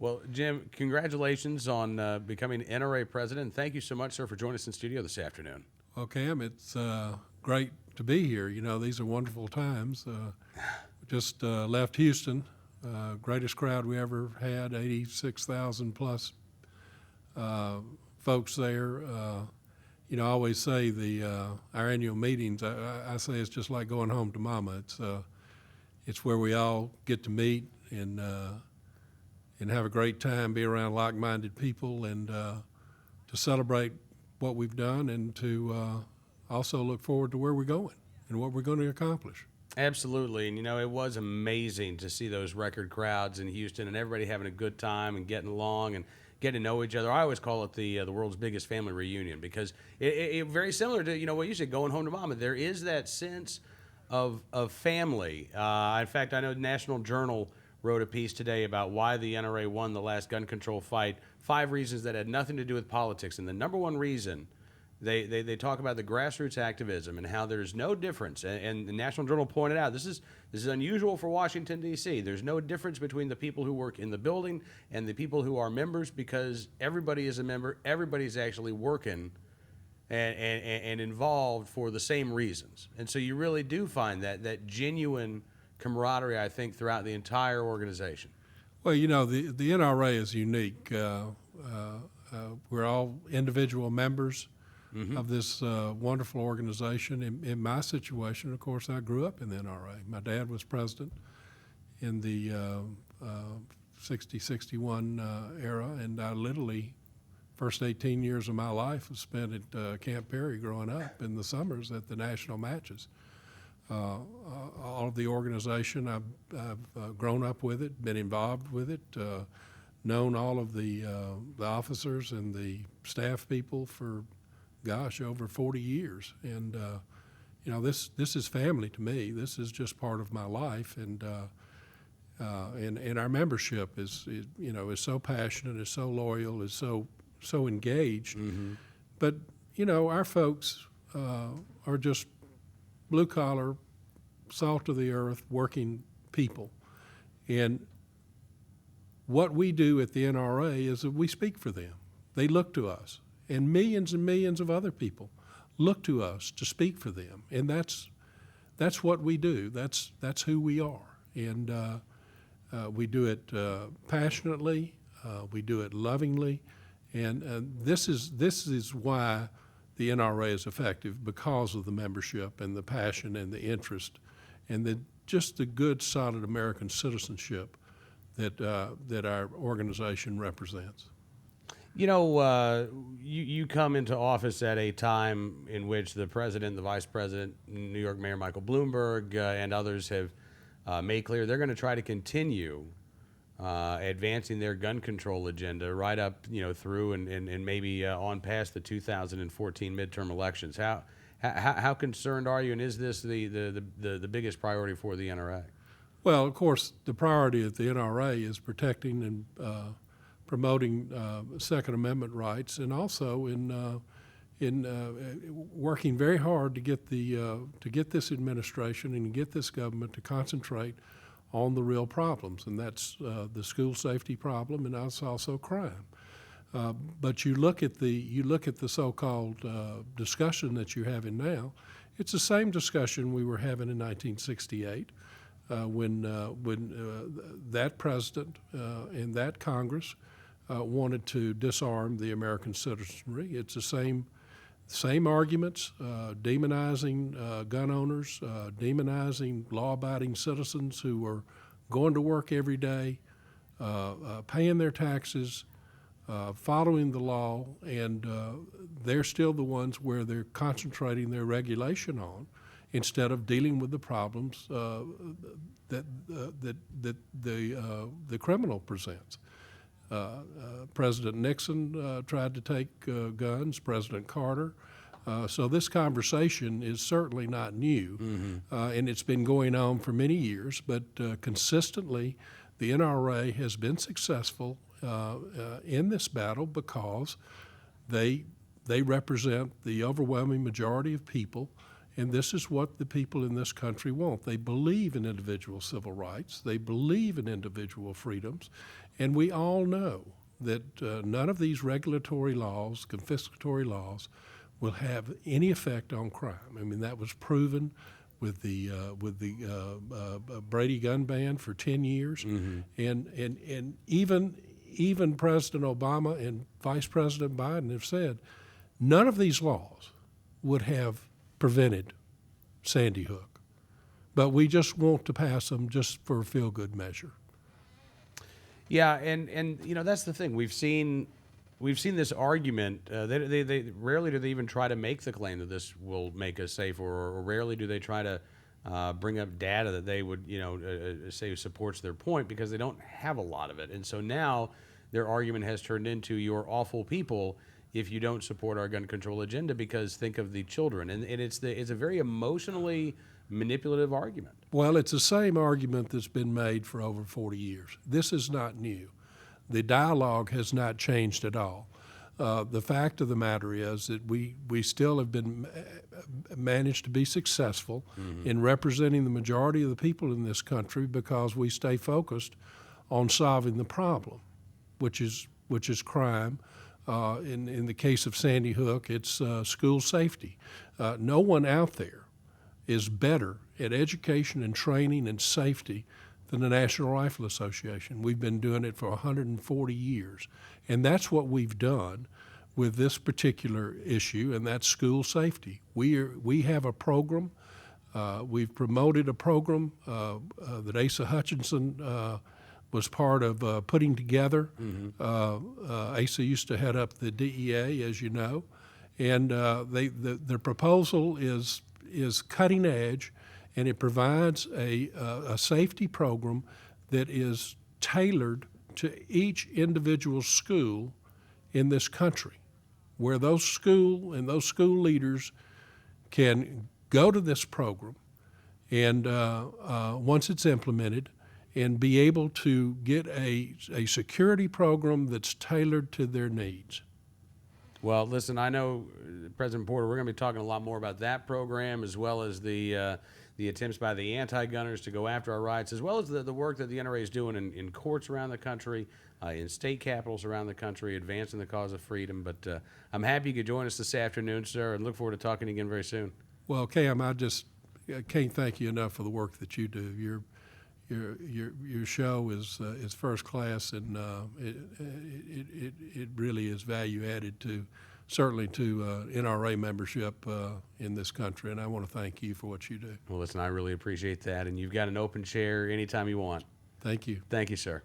Well, Jim, congratulations on becoming NRA president. Thank you so much, sir, for joining us in studio this afternoon. Well, Cam, it's great to be here. You know, these are wonderful times. Just left Houston, greatest crowd we ever had, 86,000 plus folks there. You know, I always say our annual meetings, I say it's just like going home to mama. It's where we all get to meet and have a great time, be around like-minded people, and to celebrate what we've done, and to also look forward to where we're going and what we're going to accomplish. Absolutely, and you know, it was amazing to see those record crowds in Houston and everybody having a good time and getting along and getting to know each other. I always call it the world's biggest family reunion because it very similar to what you said, going home to mama. There is that sense of family. In fact, I know National Journal wrote a piece today about why the NRA won the last gun control fight. 5 reasons that had nothing to do with politics. And the number one reason, they talk about the grassroots activism and how there's no difference. And the National Journal pointed out, this is unusual for Washington, D.C. There's no difference between the people who work in the building and the people who are members, because everybody is a member. Everybody's actually working and involved for the same reasons. And so you really do find that genuine camaraderie, I think, throughout the entire organization. Well, you know, the NRA is unique. We're all individual members of this wonderful organization. In my situation, of course, I grew up in the NRA. My dad was president in the 60, 61 era, and I literally, first 18 years of my life was spent at Camp Perry growing up in the summers at the national matches. All of the organization, I've grown up with it, been involved with it, known all of the officers and the staff people for, gosh, over 40 years. And you know, this is family to me. This is just part of my life, and our membership is so passionate, is so loyal, is so engaged. Mm-hmm. But you know, our folks are just blue collar, salt of the earth, working people. And what we do at the NRA is that we speak for them. They look to us, and millions of other people look to us to speak for them. And that's what we do. That's who we are. And we do it passionately. We do it lovingly. And this is why the NRA is effective, because of the membership and the passion and the interest and just the good, solid American citizenship that our organization represents. You know, you come into office at a time in which the president, the vice president, New York Mayor Michael Bloomberg, and others have made clear they're going to try to continue advancing their gun control agenda right up, through and maybe on past the 2014 midterm elections. How concerned are you, and is this the biggest priority for the NRA? Well, of course, the priority at the NRA is protecting and promoting Second Amendment rights, and also in working very hard to get this administration and get this government to concentrate on the real problems, and that's the school safety problem, and that's also crime. But you look at the so-called discussion that you're having now. It's the same discussion we were having in 1968 when that president and that Congress wanted to disarm the American citizenry. It's the same arguments, demonizing gun owners, demonizing law-abiding citizens who are going to work every day, paying their taxes, following the law, and they're still the ones where they're concentrating their regulation on, instead of dealing with the problems that the criminal presents. President Nixon tried to take guns, President Carter. So this conversation is certainly not new, and it's been going on for many years, but consistently the NRA has been successful in this battle because they represent the overwhelming majority of people, and this is what the people in this country want. They believe in individual civil rights. They believe in individual freedoms, And we all know that none of these regulatory laws, confiscatory laws, will have any effect on crime. I mean, that was proven with the Brady gun ban for 10 years, and even President Obama and Vice President Biden have said none of these laws would have prevented Sandy Hook, but we just want to pass them just for a feel-good measure. Yeah, and you know, that's the thing. We've seen this argument. They rarely do they even try to make the claim that this will make us safer, or rarely do they try to bring up data that they would, you know, say supports their point, because they don't have a lot of it. And so now their argument has turned into, you're awful people if you don't support our gun control agenda, because think of the children. And it's a very emotionally manipulative argument. Well, it's the same argument that's been made for over 40 years. This is not new. The dialogue has not changed at all. The fact of the matter is that we still have been managed to be successful in representing the majority of the people in this country, because we stay focused on solving the problem, which is crime. In the case of Sandy Hook, it's school safety. No one out there is better at education and training and safety than the National Rifle Association. We've been doing it for 140 years. And that's what we've done with this particular issue, and that's school safety. We have a program. We've promoted a program that Asa Hutchinson was part of putting together. Asa used to head up the DEA, as you know, and the proposal is cutting edge, and it provides a safety program that is tailored to each individual school in this country, where those school leaders can go to this program and once it's implemented, and be able to get a security program that's tailored to their needs. Well, listen, I know, President Porter, we're going to be talking a lot more about that program, as well as the attempts by the anti-gunners to go after our rights, as well as the work that the NRA is doing in courts around the country, in state capitals around the country, advancing the cause of freedom. But I'm happy you could join us this afternoon, sir, and look forward to talking again very soon. Well, Cam, I can't thank you enough for the work that you do. Your show is first class, and it really is value added to NRA membership in this country, and I want to thank you for what you do. Well, listen, I really appreciate that, and you've got an open chair anytime you want. Thank you. Thank you, sir.